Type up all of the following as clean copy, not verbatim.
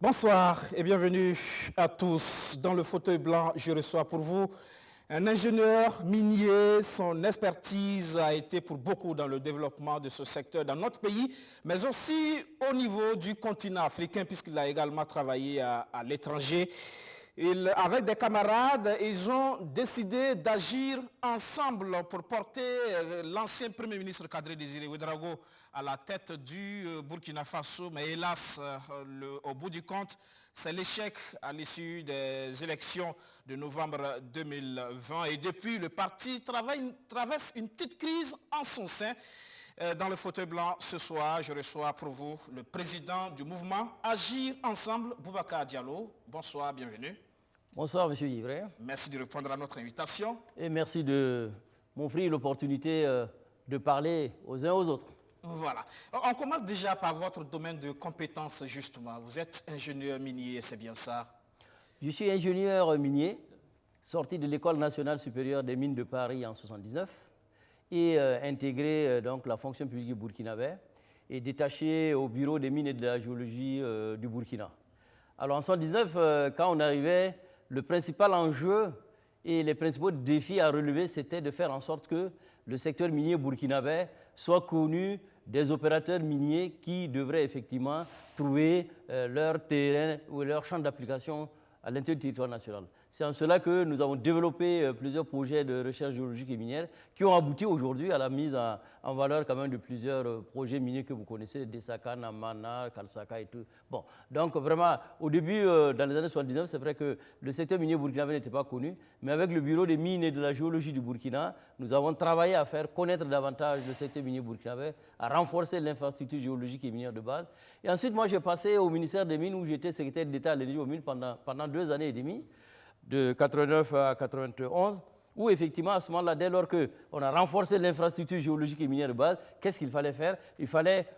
Bonsoir et bienvenue à tous. Dans le fauteuil blanc, je reçois pour vous un ingénieur minier. Son expertise a été pour beaucoup dans le développement de ce secteur dans notre pays, mais aussi au niveau du continent africain, puisqu'il a également travaillé à l'étranger. Avec des camarades, ils ont décidé d'agir ensemble pour porter l'ancien Premier ministre Kadri Désiré Ouédraogo à la tête du Burkina Faso. Mais hélas, au bout du compte, c'est l'échec à l'issue des élections de novembre 2020. Et depuis, le parti traverse une petite crise en son sein. Dans le fauteuil blanc, ce soir, je reçois pour vous le président du mouvement Agir Ensemble, Boubacar Diallo. Bonsoir, bienvenue. Bonsoir, monsieur Yvray. Merci de répondre à notre invitation. Et merci de m'offrir l'opportunité de parler aux uns aux autres. Voilà. On commence déjà par votre domaine de compétences, justement. Vous êtes ingénieur minier, c'est bien ça? Je suis ingénieur minier, sorti de l'École nationale supérieure des mines de Paris en 1979 et intégré donc la fonction publique du Burkinabé et détaché au bureau des mines et de la géologie du Burkina. Alors en 1979, quand on arrivait, le principal enjeu et les principaux défis à relever, c'était de faire en sorte que le secteur minier burkinabé soit connu des opérateurs miniers qui devraient effectivement trouver leur terrain ou leur champ d'application à l'intérieur du territoire national. C'est en cela que nous avons développé plusieurs projets de recherche géologique et minière qui ont abouti aujourd'hui à la mise en valeur quand même de plusieurs projets miniers que vous connaissez, Dessaka, Namana, Kalsaka et tout. Bon, donc vraiment, au début, dans les années 79, c'est vrai que le secteur minier burkinabé n'était pas connu, mais avec le bureau des mines et de la géologie du Burkina, nous avons travaillé à faire connaître davantage le secteur minier burkinabé, à renforcer l'infrastructure géologique et minière de base. Et ensuite, moi, j'ai passé au ministère des Mines où j'étais secrétaire d'État à l'énergie aux mines pendant 2 années et demie, de 89 à 91, où effectivement, à ce moment-là, dès lors qu'on a renforcé l'infrastructure géologique et minière de base, qu'est-ce qu'il fallait faire? Il fallait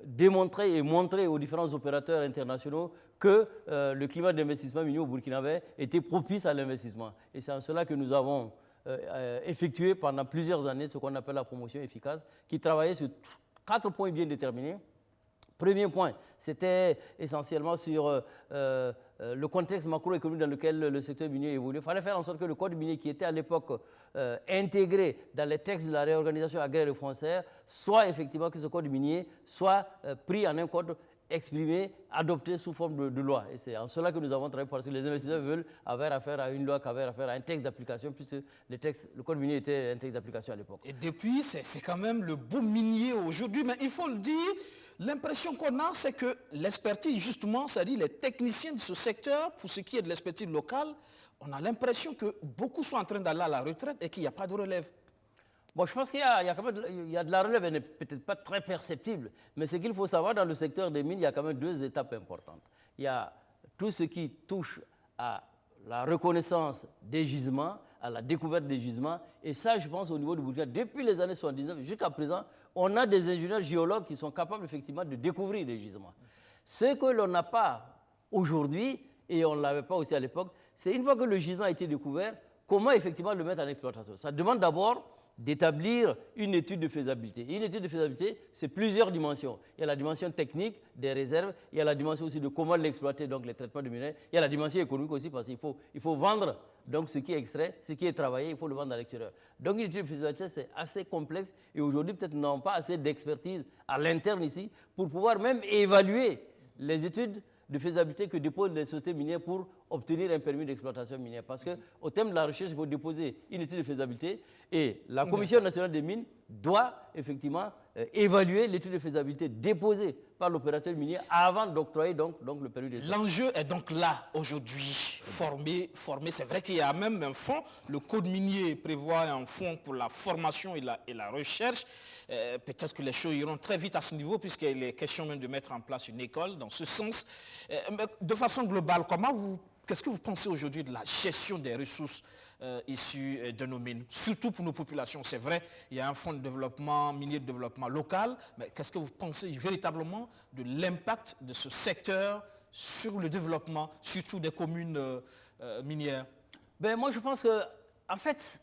démontrer et montrer aux différents opérateurs internationaux que le climat d'investissement minier au Burkinabé était propice à l'investissement. Et c'est en cela que nous avons effectué pendant plusieurs années ce qu'on appelle la promotion efficace, qui travaillait sur 4 points bien déterminés. Premier point, c'était essentiellement sur le contexte macroéconomique dans lequel le secteur minier évolue. Il fallait faire en sorte que le code minier qui était à l'époque intégré dans les textes de la réorganisation agraire et foncière, soit effectivement que ce code minier soit pris en un code exprimé, adopté sous forme de loi. Et c'est en cela que nous avons travaillé parce que les investisseurs veulent avoir affaire à une loi qu'avoir affaire à un texte d'application puisque le code minier était un texte d'application à l'époque. Et depuis, c'est quand même le boom minier aujourd'hui, mais il faut le dire, l'impression qu'on a, c'est que l'expertise, justement, c'est-à-dire les techniciens de ce secteur, pour ce qui est de l'expertise locale, on a l'impression que beaucoup sont en train d'aller à la retraite et qu'il n'y a pas de relève. Bon, je pense qu'il y a quand même de la relève, elle n'est peut-être pas très perceptible, mais ce qu'il faut savoir dans le secteur des mines, il y a quand même 2 étapes importantes. Il y a tout ce qui touche à la reconnaissance des gisements, à la découverte des gisements, et ça, je pense, au niveau du Burkina, depuis les années 79 jusqu'à présent, on a des ingénieurs géologues qui sont capables effectivement de découvrir des gisements. Ce que l'on n'a pas aujourd'hui, et on ne l'avait pas aussi à l'époque, c'est une fois que le gisement a été découvert, comment effectivement le mettre en exploitation. Ça demande d'abord d'établir une étude de faisabilité. Une étude de faisabilité, c'est plusieurs dimensions. Il y a la dimension technique des réserves, il y a la dimension aussi de comment l'exploiter, donc les traitements de minerais. Il y a la dimension économique aussi parce qu'il faut vendre donc ce qui est extrait, ce qui est travaillé, il faut le vendre à l'extérieur. Donc une étude de faisabilité, c'est assez complexe et aujourd'hui peut-être nous n'avons pas assez d'expertise à l'interne ici pour pouvoir même évaluer les études de faisabilité que déposent les sociétés minières pour obtenir un permis d'exploitation minière. Parce qu'au terme de la recherche, il faut déposer une étude de faisabilité et la Commission nationale des mines doit effectivement évaluer l'étude de faisabilité déposée par l'opérateur minier avant d'octroyer donc le permis d'exploitation. L'enjeu est donc là aujourd'hui, former. C'est vrai qu'il y a même un fonds, le code minier prévoit un fonds pour la formation et la recherche. Peut-être que les choses iront très vite à ce niveau puisqu'il est question même de mettre en place une école dans ce sens. De façon globale, qu'est-ce que vous pensez aujourd'hui de la gestion des ressources issues de nos mines, surtout pour nos populations? C'est vrai, il y a un fonds de développement, minier de développement local, mais qu'est-ce que vous pensez véritablement de l'impact de ce secteur sur le développement, surtout des communes minières? Moi, je pense que, en fait,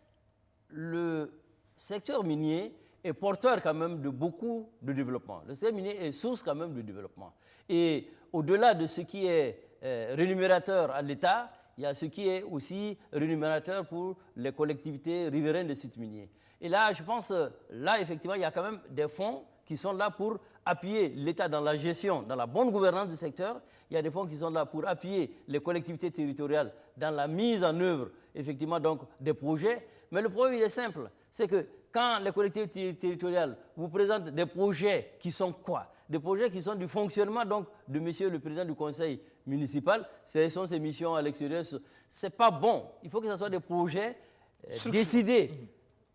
le secteur minier est porteur quand même de beaucoup de développement. Le secteur minier est source quand même de développement. Et au-delà de ce qui est rémunérateur à l'État, il y a ce qui est aussi rémunérateur pour les collectivités riveraines des sites miniers. Et là, je pense, là, effectivement, il y a quand même des fonds qui sont là pour appuyer l'État dans la gestion, dans la bonne gouvernance du secteur. Il y a des fonds qui sont là pour appuyer les collectivités territoriales dans la mise en œuvre, effectivement, donc, des projets. Mais le problème, il est simple, c'est que quand les collectivités territoriales vous présentent des projets qui sont quoi? Des projets qui sont du fonctionnement donc, de monsieur le président du conseil municipal, ce sont ses missions à l'extérieur. Ce n'est pas bon. Il faut que ce soit des projets décidés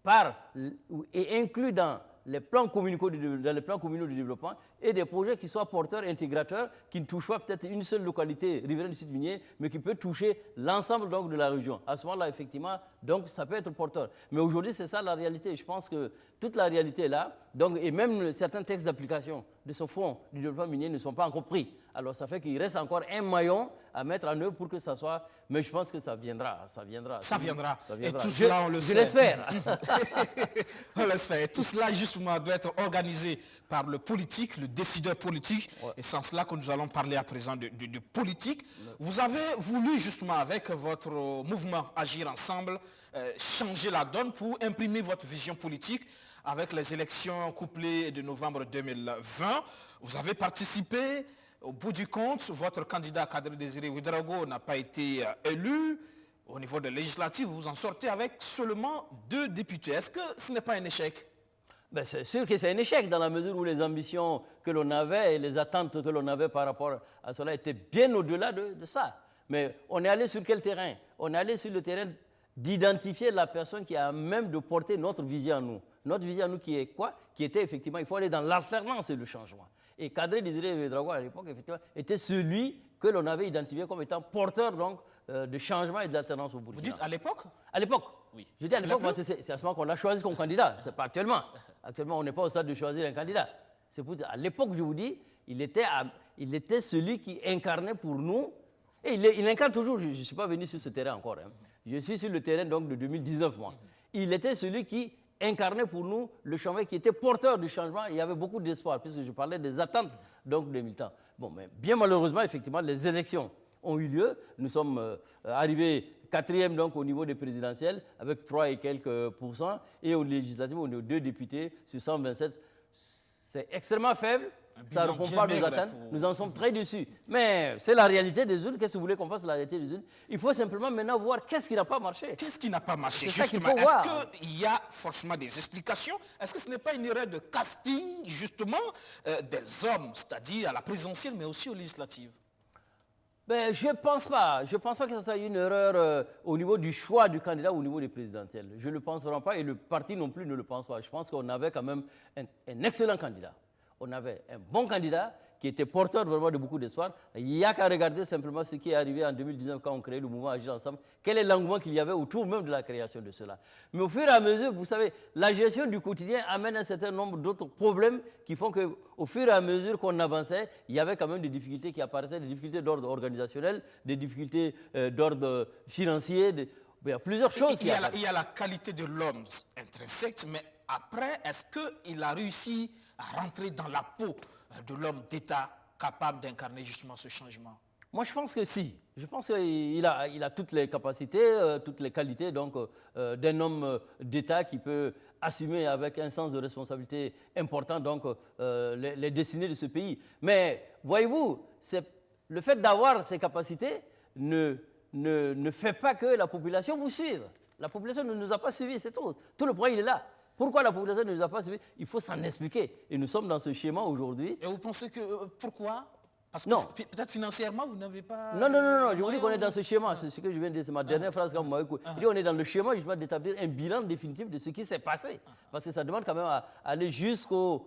par et inclus dans les plans communaux de développement et des projets qui soient porteurs, intégrateurs, qui ne touchent pas peut-être une seule localité riveraine du site minier, mais qui peut toucher l'ensemble donc, de la région. À ce moment-là, effectivement, donc, ça peut être porteur. Mais aujourd'hui, c'est ça la réalité. Je pense que toute la réalité est là, donc, et même certains textes d'application de ce fonds du développement minier ne sont pas encore pris. Alors, ça fait qu'il reste encore un maillon à mettre en œuvre pour que ça soit... Mais je pense que ça viendra. Ça viendra. Et tout cela, on le sait. Je l'espère. On l'espère. Et tout cela, justement, doit être organisé par le politique, le décideur politique. Ouais. Et c'est en cela que nous allons parler à présent de politique. Ouais. Vous avez voulu, justement, avec votre mouvement Agir Ensemble, changer la donne pour imprimer votre vision politique. Avec les élections couplées de novembre 2020, vous avez participé. Au bout du compte, votre candidat Kadri Désiré Ouédraogo n'a pas été élu. Au niveau des législatives, vous en sortez avec seulement 2 députés. Est-ce que ce n'est pas un échec? Ben, c'est sûr que c'est un échec dans la mesure où les ambitions que l'on avait et les attentes que l'on avait par rapport à cela étaient bien au-delà de ça. Mais on est allé sur quel terrain? On est allé sur le terrain d'identifier la personne qui a même de porter notre vision à nous. Notre vision à nous qui est quoi? Qui était effectivement, il faut aller dans l'alternance et le changement. Et Kadri Désiré Ouédraogo, à l'époque, effectivement, était celui que l'on avait identifié comme étant porteur donc, de changement et d'alternance au Burkina. Vous dites à l'époque? À l'époque. Oui. Je dis à l'époque, c'est à ce moment qu'on l'a choisi comme candidat. Ce n'est pas actuellement. Actuellement, on n'est pas au stade de choisir un candidat. C'est pour à l'époque, je vous dis, il était celui qui incarnait pour nous. Et il incarne toujours. Je ne suis pas venu sur ce terrain encore. Hein. Je suis sur le terrain donc, de 2019, moi. Il était celui qui incarnait pour nous le changement, qui était porteur du changement. Il y avait beaucoup d'espoir, puisque je parlais des attentes donc, des militants. Bon, mais bien malheureusement, effectivement, les élections ont eu lieu. Nous sommes arrivés 4e donc, au niveau des présidentielles, avec 3 et quelques pourcents. Et aux législatives, on est 2 députés sur 127. C'est extrêmement faible. Ça ne répond pas à nos attentes. Nous en sommes très déçus. Mais c'est la réalité des urnes. Qu'est-ce que vous voulez qu'on fasse la réalité des urnes? Il faut simplement maintenant voir qu'est-ce qui n'a pas marché. Qu'est-ce qui n'a pas marché? C'est ça qu'il faut voir. Est-ce qu'il y a forcément des explications? Est-ce que ce n'est pas une erreur de casting, justement, des hommes, c'est-à-dire à la présidentielle, mais aussi aux législatives? Ben, je ne pense pas. Je ne pense pas que ce soit une erreur au niveau du choix du candidat ou au niveau des présidentielles. Je ne le pense vraiment pas et le parti non plus ne le pense pas. Je pense qu'on avait quand même un excellent candidat. On avait un bon candidat qui était porteur vraiment de beaucoup d'espoir. Il n'y a qu'à regarder simplement ce qui est arrivé en 2019 quand on créait le mouvement Agir Ensemble. Quel est l'engouement qu'il y avait autour même de la création de cela. Mais au fur et à mesure, vous savez, la gestion du quotidien amène un certain nombre d'autres problèmes qui font qu'au fur et à mesure qu'on avançait, il y avait quand même des difficultés qui apparaissaient, des difficultés d'ordre organisationnel, des difficultés d'ordre financier, il y a plusieurs choses. Il y a la qualité de l'homme intrinsèque, mais après, est-ce qu'il a réussi à rentrer dans la peau de l'homme d'État capable d'incarner justement ce changement? Moi, je pense que si. Je pense qu'il a toutes les capacités, toutes les qualités d'un homme d'État qui peut assumer avec un sens de responsabilité important donc, les destinées de ce pays. Mais voyez-vous, le fait d'avoir ces capacités ne fait pas que la population vous suive. La population ne nous a pas suivis, c'est tout. Tout le problème, il est là. Pourquoi la population ne nous a pas suivis? Il faut s'en expliquer. Et nous sommes dans ce schéma aujourd'hui. Et vous pensez que... pourquoi? Parce que peut-être financièrement, vous n'avez pas... Non. Je vous dis qu'on est dans ce schéma. C'est ce que je viens de dire. C'est ma dernière phrase quand vous m'avez écouté. Je dis on est dans le schéma justement d'établir un bilan définitif de ce qui s'est passé. Parce que ça demande quand même à aller jusqu'aux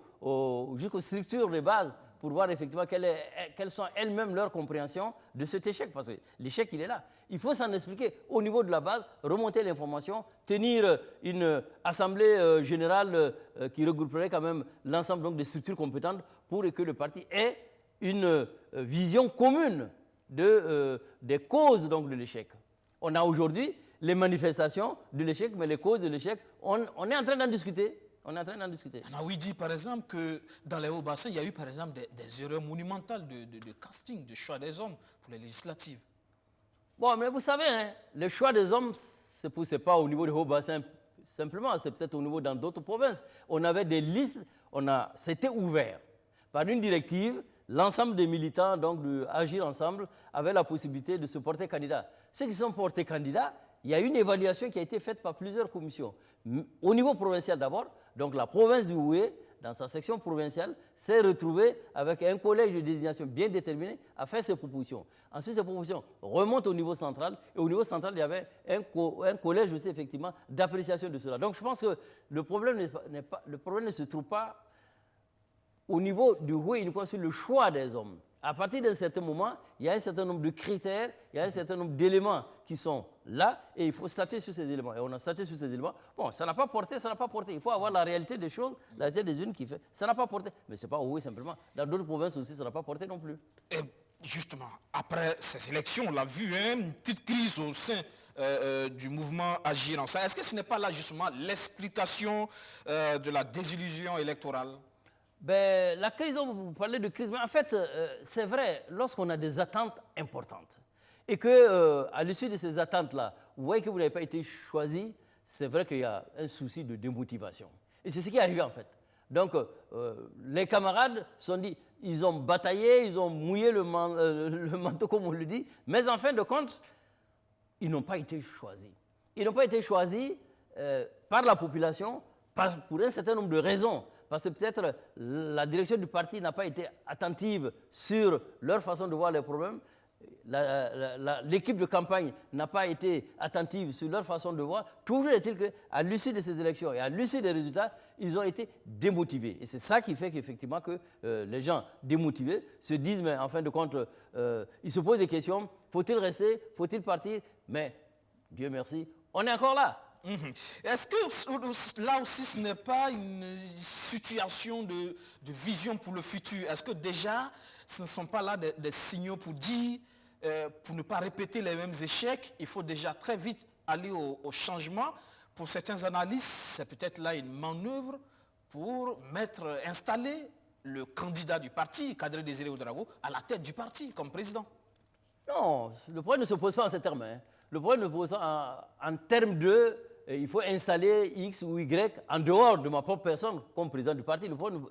structures de base pour voir effectivement quelles sont elles-mêmes leurs compréhensions de cet échec. Parce que l'échec, il est là. Il faut s'en expliquer au niveau de la base, remonter l'information, tenir une assemblée générale qui regrouperait quand même l'ensemble donc, des structures compétentes pour que le parti ait une vision commune des causes donc, de l'échec. On a aujourd'hui les manifestations de l'échec, mais les causes de l'échec, on est en train d'en discuter. On est en train d'en discuter. On a dit par exemple que dans les hauts bassins, il y a eu par exemple des erreurs monumentales de casting, de choix des hommes pour les législatives. Bon, mais vous savez, hein, le choix des hommes, c'est pas au niveau des hauts bassins simplement, c'est peut-être au niveau dans d'autres provinces. On avait des listes, c'était ouvert. Par une directive, l'ensemble des militants, donc de Agir Ensemble, avaient la possibilité de se porter candidat. Ceux qui sont portés candidats, il y a une évaluation qui a été faite par plusieurs commissions. Au niveau provincial d'abord, donc la province du Houé, dans sa section provinciale, s'est retrouvée avec un collège de désignation bien déterminé à faire ses propositions. Ensuite, ces propositions remontent au niveau central, et au niveau central, il y avait un collège aussi, effectivement, d'appréciation de cela. Donc, je pense que le problème ne se trouve pas au niveau du Houé, uniquement sur le choix des hommes. À partir d'un certain moment, il y a un certain nombre de critères, il y a un certain nombre d'éléments qui sont là et il faut statuer sur ces éléments. Et on a statué sur ces éléments. Bon, ça n'a pas porté, ça n'a pas porté. Il faut avoir la réalité des choses, la réalité des unes qui fait. Ça n'a pas porté. Mais ce n'est pas au Houé simplement. Dans d'autres provinces aussi, ça n'a pas porté non plus. Et justement, après ces élections, on l'a vu, hein, une petite crise au sein du mouvement Agir Ensemble. Est-ce que ce n'est pas là justement l'explication de la désillusion électorale? Ben, la crise, vous parlez de crise, mais en fait, c'est vrai, lorsqu'on a des attentes importantes et qu'à l'issue de ces attentes-là, vous voyez que vous n'avez pas été choisi, c'est vrai qu'il y a un souci de démotivation. Et c'est ce qui est arrivé en fait. Donc, les camarades se sont dit, ils ont bataillé, ils ont mouillé le manteau, comme on le dit, mais en fin de compte, ils n'ont pas été choisis. Ils n'ont pas été choisis par la population pour un certain nombre de raisons. Parce que peut-être la direction du parti n'a pas été attentive sur leur façon de voir les problèmes. L'équipe de campagne n'a pas été attentive sur leur façon de voir. Toujours est-il qu'à l'issue de ces élections et à l'issue des résultats, ils ont été démotivés. Et c'est ça qui fait qu'effectivement que les gens démotivés se disent, mais en fin de compte, ils se posent des questions. Faut-il rester? Faut-il partir? Mais Dieu merci, on est encore là. Est-ce que là aussi ce n'est pas une situation de vision pour le futur? Est-ce que déjà ce ne sont pas là des signaux pour dire, pour ne pas répéter les mêmes échecs, il faut déjà très vite aller au changement? Pour certains analystes, c'est peut-être là une manœuvre pour installer le candidat du parti, Kadri Désiré Ouédraogo, à la tête du parti comme président. Non, le problème ne se pose pas en ces termes. Hein. Le problème ne se pose pas en termes de il faut installer X ou Y en dehors de ma propre personne comme président du parti. Le problème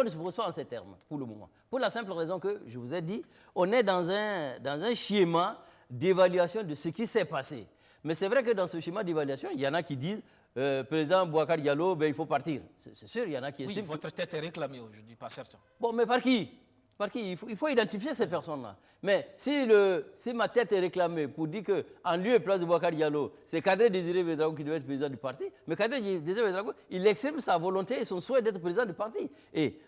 ne se pose pas en ces termes pour le moment. Pour la simple raison que, je vous ai dit, on est dans un schéma d'évaluation de ce qui s'est passé. Mais c'est vrai que dans ce schéma d'évaluation, il y en a qui disent président Boubacar Diallo, ben, il faut partir. C'est sûr, il y en a qui estiment. Oui, votre tête est réclamée aujourd'hui, pas certain. Bon, mais par qui? Par qui? Il faut identifier ces personnes-là. Mais si ma tête est réclamée pour dire qu'en lieu et place de Boubacar Diallo, c'est Kadri Désiré Ouédraogo qui doit être président du parti, mais Kadri Désiré Ouédraogo, il exprime sa volonté et son souhait d'être président du parti. Et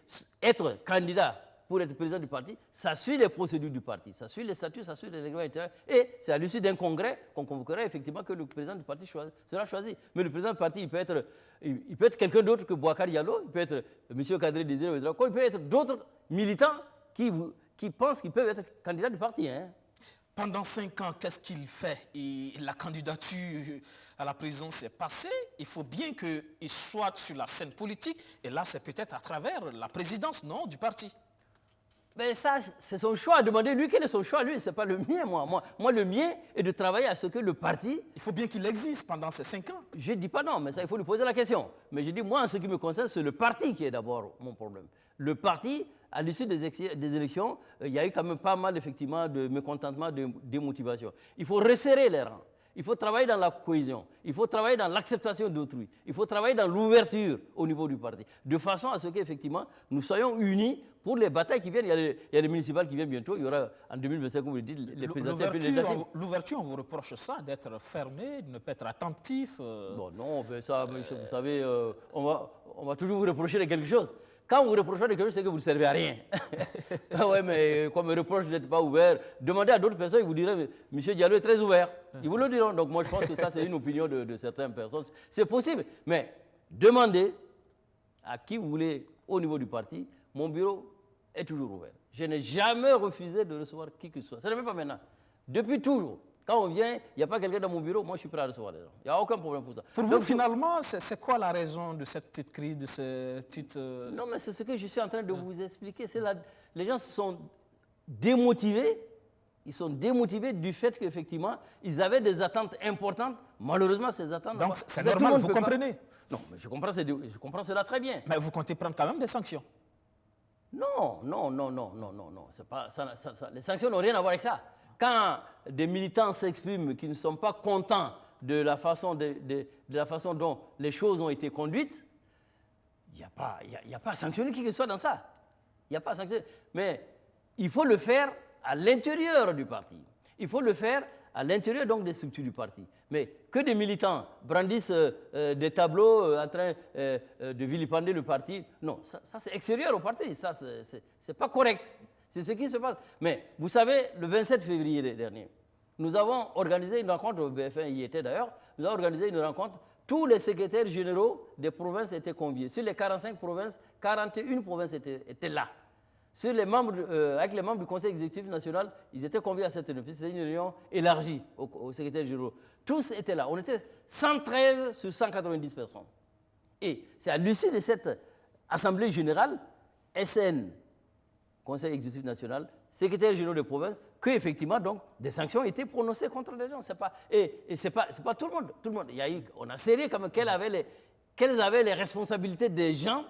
être candidat pour être président du parti, ça suit les procédures du parti, ça suit les statuts, ça suit les règlements intérieurs. Et c'est à l'issue d'un congrès qu'on convoquera effectivement que le président du parti sera choisi. Mais le président du parti, il peut être quelqu'un d'autre que Boubacar Diallo, il peut être M. Kadri Désiré Ouédraogo, il peut être d'autres militants qui pensent qu'ils peuvent être candidats du parti. Hein. Pendant 5 ans, qu'est-ce qu'il fait? Et la candidature à la présidence est passée. Il faut bien qu'il soit sur la scène politique. Et là, c'est peut-être à travers la présidence, non, du parti. Mais ça, c'est son choix. Demandez-lui quel est son choix. Lui, ce n'est pas le mien, moi. Moi, le mien est de travailler à ce que le parti... Il faut bien qu'il existe pendant ces 5 ans. Je ne dis pas non, mais ça, il faut lui poser la question. Mais je dis, moi, en ce qui me concerne, c'est le parti qui est d'abord mon problème. Le parti, à l'issue des élections, il y a eu quand même pas mal, effectivement, de mécontentement, de démotivation. Il faut resserrer les rangs. Il faut travailler dans la cohésion. Il faut travailler dans l'acceptation d'autrui. Il faut travailler dans l'ouverture au niveau du parti. De façon à ce qu'effectivement, nous soyons unis pour les batailles qui viennent. Il y a les municipales qui viennent bientôt. Il y aura en 2025, comme vous le dites, les présidentielles. L'ouverture, on vous reproche ça, d'être fermé, de ne pas être attentif. Bon, non, mais ça, vous savez, on va toujours vous reprocher de quelque chose. Quand vous reprochez quelque chose, c'est que vous ne servez à rien. Ah ouais, mais comme me reproche d'être pas ouvert, demandez à d'autres personnes, ils vous diront, M. Diallo est très ouvert. Ils vous le diront. Donc moi, je pense que ça, c'est une opinion de certaines personnes. C'est possible. Mais demandez à qui vous voulez au niveau du parti. Mon bureau est toujours ouvert. Je n'ai jamais refusé de recevoir qui que ce soit. Ce n'est même pas maintenant. Depuis toujours. Quand on vient, il n'y a pas quelqu'un dans mon bureau, moi je suis prêt à recevoir les gens. Il n'y a aucun problème pour ça. Pour vous, finalement, c'est quoi la raison de cette petite crise, de cette petite... Non, mais c'est ce que je suis en train de vous expliquer. Les gens se sont démotivés. Ils sont démotivés du fait qu'effectivement, ils avaient des attentes importantes. Malheureusement, ces attentes... Donc, c'est normal, vous comprenez? Non, mais je comprends cela très bien. Mais vous comptez prendre quand même des sanctions? Non. C'est pas, les sanctions n'ont rien à voir avec ça. Quand des militants s'expriment qui ne sont pas contents de la façon, la façon dont les choses ont été conduites, il n'y a pas à sanctionner qui que ce soit dans ça. Il n'y a pas à sanctionner. Mais il faut le faire à l'intérieur du parti. Il faut le faire à l'intérieur donc des structures du parti. Mais que des militants brandissent des tableaux en train de vilipender le parti, non, ça c'est extérieur au parti, ça c'est pas correct. C'est ce qui se passe. Mais vous savez, le 27 février dernier, nous avons organisé une rencontre, au BF1 y était d'ailleurs, nous avons organisé une rencontre, tous les secrétaires généraux des provinces étaient conviés. Sur les 45 provinces, 41 provinces étaient là. Sur les membres, avec les membres du Conseil exécutif national, ils étaient conviés à cette réunion. C'était une réunion élargie aux secrétaires généraux. Tous étaient là. On était 113 sur 190 personnes. Et c'est à l'issue de cette assemblée générale, SN, Conseil exécutif national, secrétaire général de province, qu'effectivement, donc, des sanctions ont été prononcées contre les gens. Et ce n'est pas tout le monde. Tout le monde. On a serré comme quelles avaient les responsabilités des gens,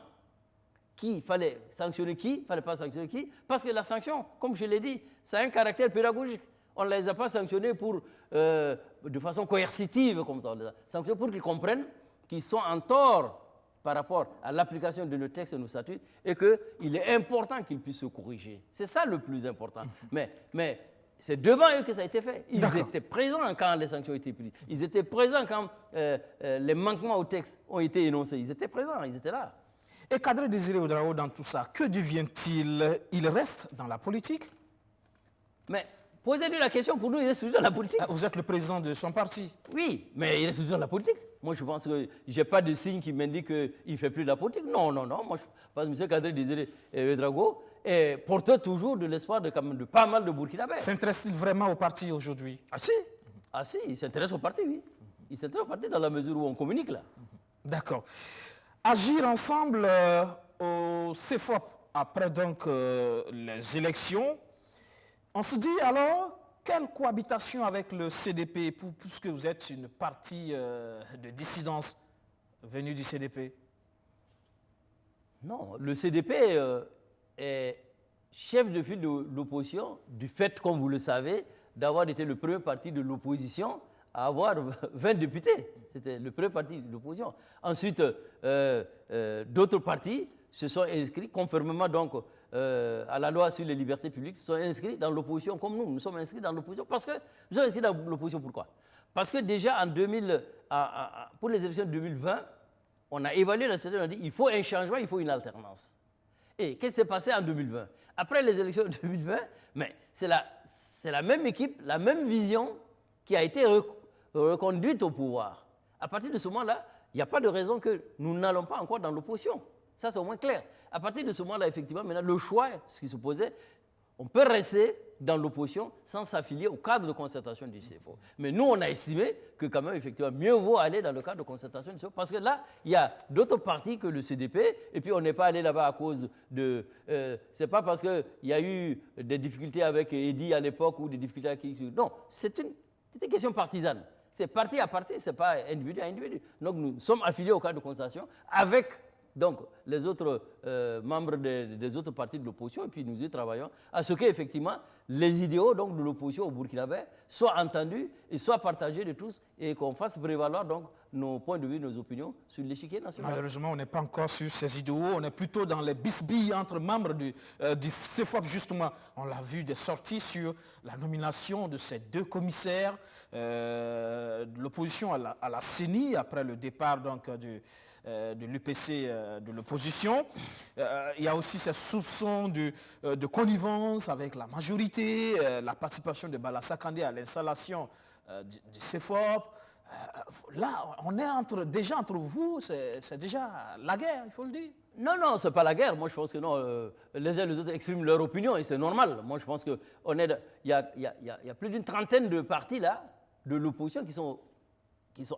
qui fallait sanctionner qui, il ne fallait pas sanctionner qui, parce que la sanction, comme je l'ai dit, ça a un caractère pédagogique. On ne les a pas sanctionnés de façon coercitive, comme ça. On les a sanctionnés pour qu'ils comprennent qu'ils sont en tort par rapport à l'application de nos textes et nos statuts et qu'il est important qu'ils puissent se corriger. C'est ça le plus important. Mais c'est devant eux que ça a été fait. Ils étaient présents quand les sanctions ont été prises. Ils étaient présents quand les manquements au texte ont été énoncés. Ils étaient présents, ils étaient là. Et Kadri Désiré Ouédraogo, dans tout ça, que devient-il? Il reste dans la politique? Mais posez-lui la question, pour nous, il reste toujours dans la politique. Vous êtes le président de son parti? Oui, mais il reste toujours dans la politique. Moi, je pense que je n'ai pas de signe qui m'indique qu'il ne fait plus de la politique. Non. Moi, je pense que M. Kadri Désiré Ouédraogo est porteur toujours de l'espoir de pas mal de Burkinabés. S'intéresse-t-il vraiment au parti aujourd'hui? Ah si, il s'intéresse au parti, oui. Il s'intéresse au parti dans la mesure où on communique là. D'accord. Agir ensemble au CEFOP après donc les élections. On se dit alors, quelle cohabitation avec le CDP, puisque vous êtes une partie de dissidence venue du CDP? Non, le CDP est chef de file de l'opposition du fait, comme vous le savez, d'avoir été le premier parti de l'opposition à avoir 20 députés. C'était le premier parti de l'opposition. Ensuite, d'autres partis se sont inscrits, conformément donc à la loi sur les libertés publiques, se sont inscrits dans l'opposition comme nous. Nous sommes inscrits dans l'opposition parce que nous sommes inscrits dans l'opposition. Pourquoi? Parce que déjà pour les élections de 2020, on a évalué la situation, on a dit il faut un changement, il faut une alternance. Et qu'est-ce qui s'est passé en 2020? Après les élections de 2020, mais c'est la même équipe, la même vision qui a été reconduite au pouvoir. À partir de ce moment-là, il n'y a pas de raison que nous n'allons pas encore dans l'opposition. Ça, c'est au moins clair. À partir de ce moment-là, effectivement, maintenant, le choix, ce qui se posait, on peut rester dans l'opposition sans s'affilier au cadre de concertation du CFO. Mais nous, on a estimé que quand même, effectivement, mieux vaut aller dans le cadre de concertation du CFO parce que là, il y a d'autres partis que le CDP et puis on n'est pas allé là-bas à cause de... c'est pas parce qu'il y a eu des difficultés avec Eddy à l'époque ou des difficultés avec... Non, c'est une question partisane. C'est parti à parti, ce n'est pas individu à individu. Donc nous sommes affiliés au cadre de concertation avec donc, les autres membres des autres partis de l'opposition et puis nous y travaillons à ce qu'effectivement les idéaux donc, de l'opposition au Burkinabé soient entendus et soient partagés de tous et qu'on fasse prévaloir donc, nos points de vue, nos opinions sur l'échiquier national. Malheureusement, on n'est pas encore sur ces idéaux, on est plutôt dans les bisbilles entre membres du CEFOP justement. On l'a vu des sorties sur la nomination de ces deux commissaires de l'opposition à la CENI après le départ donc, de l'UPC de l'opposition. Il y a aussi ces soupçons de connivence avec la majorité, la participation de Bala Sakandé à l'installation du CEFOP. Là, on est déjà entre vous, c'est déjà la guerre, il faut le dire. Non, non, ce n'est pas la guerre. Moi, je pense que non. Les uns et les autres expriment leur opinion et c'est normal. Moi, je pense qu'il y a plus d'une trentaine de partis là, de l'opposition qui sont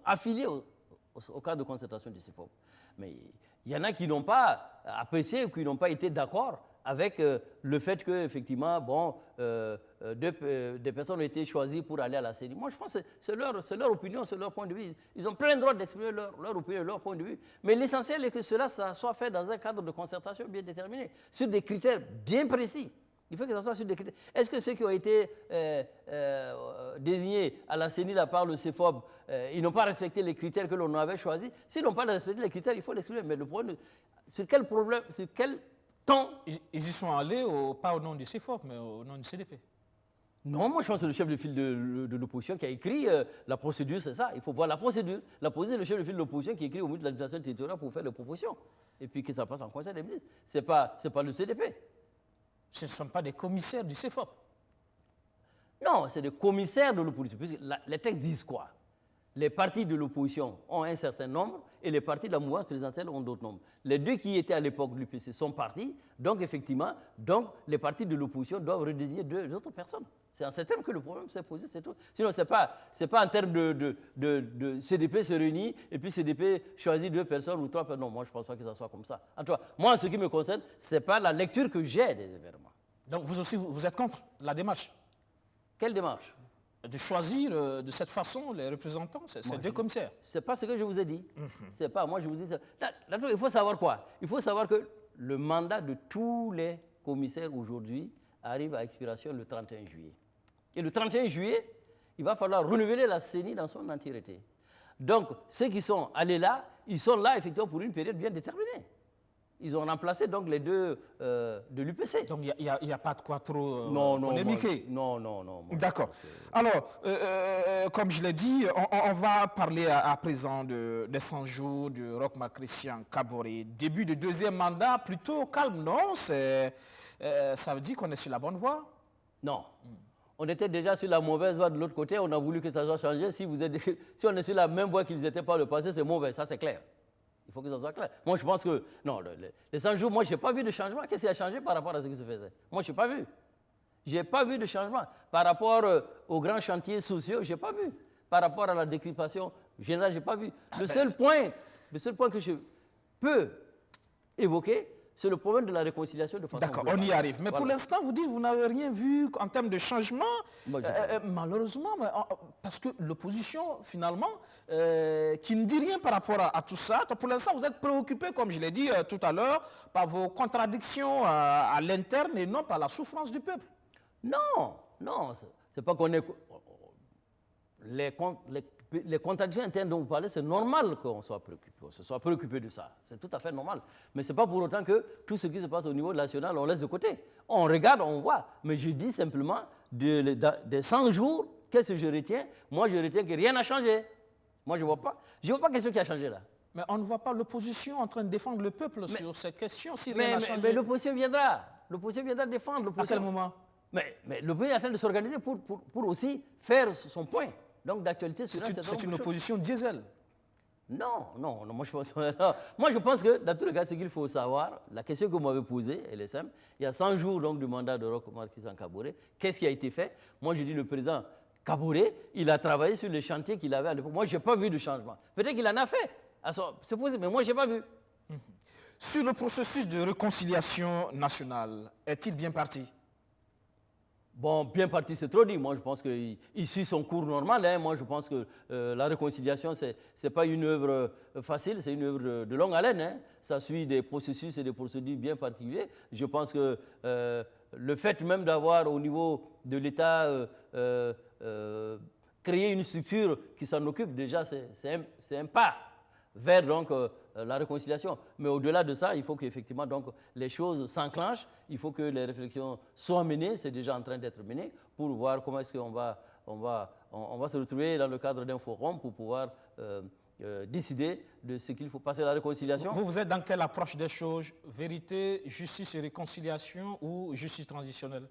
affiliés au cadre de concertation du CFOP. Mais il y en a qui n'ont pas apprécié ou qui n'ont pas été d'accord avec le fait qu'effectivement, bon, des personnes ont été choisies pour aller à la CENI. Moi, je pense que c'est leur opinion, c'est leur point de vue. Ils ont plein de droit d'exprimer leur opinion, leur point de vue. Mais l'essentiel est que cela ça soit fait dans un cadre de concertation bien déterminé, sur des critères bien précis. Il faut que ça soit sur des critères. Est-ce que ceux qui ont été désignés à la CENI par le CFOB, ils n'ont pas respecté les critères que l'on avait choisis? S'ils n'ont pas respecté les critères, il faut l'exprimer. Mais le problème, sur quel problème, sur quel temps... Ils y sont allés, pas au nom du CFOP, mais au nom du CDP. Non, moi je pense que c'est le chef de file de l'opposition qui a écrit la procédure, c'est ça. Il faut voir la procédure. La procédure, c'est le chef de file de l'opposition qui écrit au ministre de l'administration territoriale pour faire les propositions. Et puis que ça passe en conseil des ministres. Ce n'est pas le CDP. Ce ne sont pas des commissaires du CFOP. Non, c'est des commissaires de l'opposition. Les textes disent quoi? Les partis de l'opposition ont un certain nombre et les partis de la mouvance présidentielle ont d'autres nombres. Les deux qui étaient à l'époque de l'UPC sont partis, donc effectivement, les partis de l'opposition doivent redésigner deux autres personnes. C'est en ces termes que le problème s'est posé, c'est tout. Sinon, ce n'est pas en termes de CDP se réunit et puis CDP choisit 2 personnes ou 3 personnes. Non, moi, je ne pense pas que ça soit comme ça. En tout cas, moi, en ce qui me concerne, ce n'est pas la lecture que j'ai des événements. Donc, vous aussi, vous êtes contre la démarche? Quelle démarche? De choisir de cette façon les représentants, c'est 2 commissaires. Ce n'est pas ce que je vous ai dit. C'est pas, moi, je vous dis ça. Là, il faut savoir quoi? Il faut savoir que le mandat de tous les commissaires aujourd'hui arrive à expiration le 31 juillet. Et le 31 juillet, il va falloir renouveler la CENI dans son entièreté. Donc, ceux qui sont allés là, ils sont là effectivement pour une période bien déterminée. Ils ont remplacé donc les 2 de l'UPC. Donc, il n'y a pas de quoi trop polémiquer. Non. D'accord. Alors, comme je l'ai dit, on va parler à présent des 100 jours de Roch-Marc Christian Kaboré. Début de 2e mandat, plutôt calme, non? Ça veut dire qu'on est sur la bonne voie? Non. On était déjà sur la mauvaise voie de l'autre côté, on a voulu que ça soit changé. Si on est sur la même voie qu'ils étaient par le passé, c'est mauvais, ça c'est clair. Il faut que ça soit clair. Moi je pense que, non, les 100 jours, moi je n'ai pas vu de changement. Qu'est-ce qui a changé par rapport à ce qui se faisait? Moi je n'ai pas vu. Je n'ai pas vu de changement. Par rapport aux grands chantiers sociaux, je n'ai pas vu. Par rapport à la décripation générale, je n'ai pas vu. Le seul point que je peux évoquer, c'est le problème de la réconciliation de façon D'accord, globale. on y arrive. Mais voilà. Pour l'instant, vous dites que vous n'avez rien vu en termes de changement. Malheureusement, parce que l'opposition, finalement, qui ne dit rien par rapport à tout ça, pour l'instant, vous êtes préoccupé, comme je l'ai dit tout à l'heure, par vos contradictions à l'interne et non par la souffrance du peuple. Non, c'est pas qu'on est... Les contradictions internes dont vous parlez, c'est normal qu'on soit préoccupé, de ça. C'est tout à fait normal. Mais ce n'est pas pour autant que tout ce qui se passe au niveau national, on laisse de côté. On regarde, on voit. Mais je dis simplement, des 100 jours, qu'est-ce que je retiens? Moi, je retiens que rien n'a changé. Moi, je ne vois pas quelque chose qui a changé là. Mais on ne voit pas l'opposition en train de défendre le peuple sur cette question. Si mais l'opposition viendra. L'opposition viendra défendre. À quel moment? Mais l'opposition est en train de s'organiser pour aussi faire son point. Donc d'actualité sur c'est une opposition diesel. Non, moi je pense que dans tous les cas, ce qu'il faut savoir, la question que vous m'avez posée, elle est simple. Il y a 100 jours donc, du mandat de Roch-Marc Christian Kaboré. Qu'est-ce qui a été fait? Moi je dis le président Kaboré, il a travaillé sur les chantiers qu'il avait à l'époque. Moi je n'ai pas vu de changement. Peut-être qu'il en a fait, c'est possible, mais moi je n'ai pas vu. Sur le processus de réconciliation nationale, est-il bien parti? Bon, bien parti, c'est trop dit. Moi, je pense qu'il suit son cours normal. Hein. Moi, je pense que la réconciliation, ce n'est pas une œuvre facile, c'est une œuvre de longue haleine. Hein. Ça suit des processus et des procédures bien particuliers. Je pense que le fait même d'avoir au niveau de l'État créé une structure qui s'en occupe, déjà, c'est un pas vers donc, la réconciliation. Mais au-delà de ça, il faut qu'effectivement donc, les choses s'enclenchent, il faut que les réflexions soient menées, c'est déjà en train d'être mené, pour voir comment est-ce qu'on va se retrouver dans le cadre d'un forum pour pouvoir décider de ce qu'il faut passer à la réconciliation. Vous êtes dans quelle approche des choses? Vérité, justice et réconciliation ou justice transitionnelle?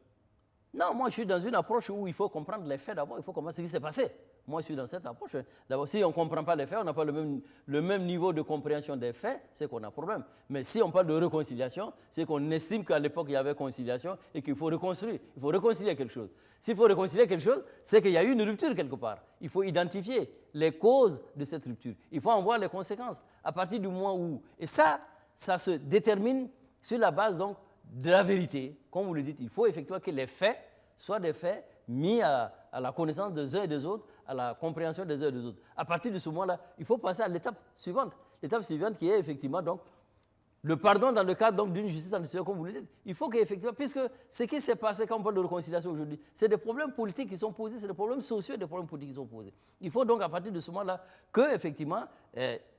Non, moi je suis dans une approche où il faut comprendre les faits d'abord, il faut comprendre ce qui s'est passé. Moi, je suis dans cette approche. D'abord, si on ne comprend pas les faits, on n'a pas le même niveau de compréhension des faits, c'est qu'on a problème. Mais si on parle de réconciliation, c'est qu'on estime qu'à l'époque, il y avait conciliation et qu'il faut reconstruire. Il faut réconcilier quelque chose. S'il faut réconcilier quelque chose, c'est qu'il y a eu une rupture quelque part. Il faut identifier les causes de cette rupture. Il faut en voir les conséquences à partir du moment où... Et ça se détermine sur la base donc, de la vérité. Comme vous le dites, il faut effectivement que les faits soient des faits mis à la connaissance des uns et des autres, à la compréhension des uns et des autres. À partir de ce moment-là, il faut passer à l'étape suivante. L'étape suivante qui est effectivement donc, le pardon dans le cadre d'une justice transitoire, comme vous le dites. Il faut qu'effectivement, puisque ce qui s'est passé quand on parle de réconciliation aujourd'hui, c'est des problèmes politiques qui sont posés, c'est des problèmes sociaux et des problèmes politiques qui sont posés. Il faut donc à partir de ce moment-là qu'effectivement,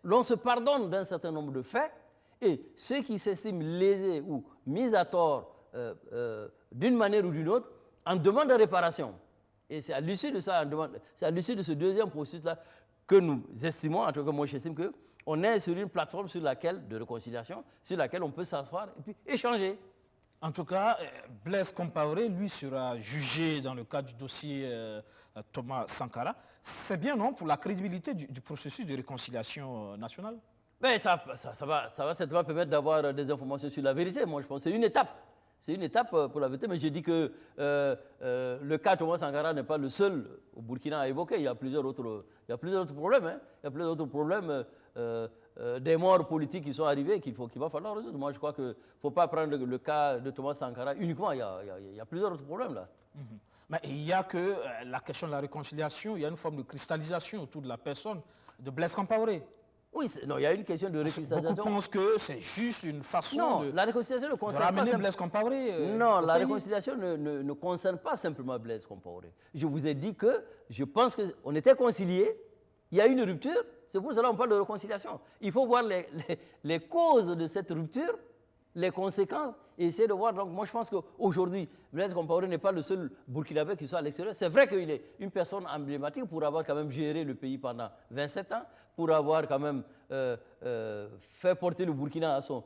l'on se pardonne d'un certain nombre de faits et ceux qui s'estiment lésés ou mis à tort d'une manière ou d'une autre en demande de réparation. Et c'est à l'issue de ça, c'est à l'issue de ce deuxième processus-là que nous estimons, en tout cas moi j'estime qu'on est sur une plateforme de réconciliation, sur laquelle on peut s'asseoir et puis échanger. En tout cas, Blaise Compaoré, lui, sera jugé dans le cadre du dossier Thomas Sankara. C'est bien, non, pour la crédibilité du processus de réconciliation nationale? Mais ça va certainement permettre d'avoir des informations sur la vérité. Moi, je pense que c'est une étape. C'est une étape pour la vérité, mais je dis que le cas Thomas Sankara n'est pas le seul au Burkina à évoquer. Il y a plusieurs autres problèmes. Hein. Il y a plusieurs autres problèmes, des morts politiques qui sont arrivés qu'il va falloir résoudre. Moi, je crois qu'il ne faut pas prendre le cas de Thomas Sankara uniquement. Il y a plusieurs autres problèmes là. Mais il n'y a que la question de la réconciliation, il y a une forme de cristallisation autour de la personne de Blaise Compaoré. Oui, non, il y a une question de réconciliation. Beaucoup pensent que c'est juste une façon la réconciliation ne concerne pas Blaise Compaoré. Non, la réconciliation ne concerne pas simplement Blaise Compaoré. Je vous ai dit que je pense qu'on était conciliés, il y a eu une rupture, c'est pour cela qu'on parle de réconciliation. Il faut voir les causes de cette rupture, les conséquences, et essayer de voir. Donc moi je pense qu'aujourd'hui, Blaise Compaoré n'est pas le seul Burkinabé qui soit à l'extérieur. C'est vrai qu'il est une personne emblématique pour avoir quand même géré le pays pendant 27 ans, pour avoir quand même fait porter le Burkina à son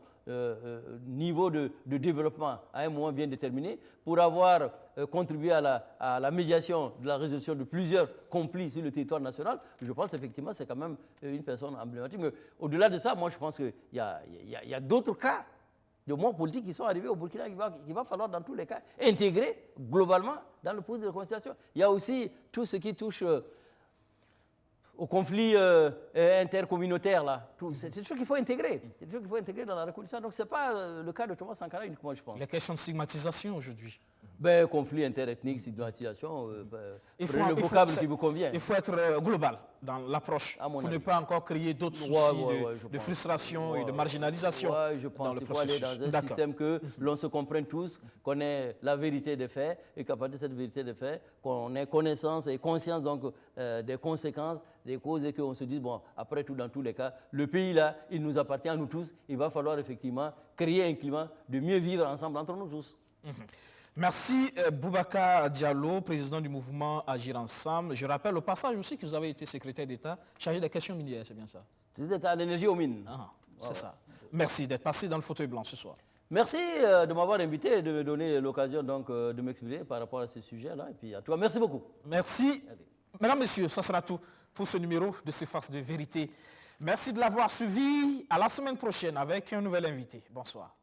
niveau de développement à un moment bien déterminé, pour avoir contribué à la médiation de la résolution de plusieurs conflits sur le territoire national. Je pense effectivement que c'est quand même une personne emblématique. Mais au-delà de ça, moi je pense qu'il y a d'autres cas de morts politiques qui sont arrivés au Burkina qu'il va falloir dans tous les cas intégrer globalement dans le processus de réconciliation. Il y a aussi tout ce qui touche au conflit intercommunautaire, là. C'est des choses qu'il faut intégrer. C'est des choses qu'il faut intégrer dans la réconciliation. Donc ce n'est pas le cas de Thomas Sankara uniquement, je pense. Les questions de stigmatisation aujourd'hui. Conflit interethnique, stigmatisation, prenez le vocable qui vous convient. Il faut être global dans l'approche pour ne pas encore créer d'autres soucis de frustration et de marginalisation. Je pense qu'il faut aller dans un système que l'on se comprenne tous, qu'on ait la vérité des faits et qu'à partir de cette vérité des faits, qu'on ait connaissance et conscience donc, des conséquences, des causes et qu'on se dise, bon, après tout, dans tous les cas, le pays là, il nous appartient à nous tous. Il va falloir effectivement créer un climat de mieux vivre ensemble entre nous tous. Merci Boubacar Diallo, président du mouvement Agir Ensemble. Je rappelle au passage aussi que vous avez été secrétaire d'État chargé des questions minières, c'est bien ça? C'est d'État à l'énergie aux mines. C'est ça. Merci d'être passé dans le fauteuil blanc ce soir. Merci de m'avoir invité et de me donner l'occasion donc de m'exprimer par rapport à ce sujet-là. Et puis à toi, merci beaucoup. Merci. Mesdames, Messieurs, ça sera tout pour ce numéro de Surface de Vérité. Merci de l'avoir suivi. À la semaine prochaine avec un nouvel invité. Bonsoir.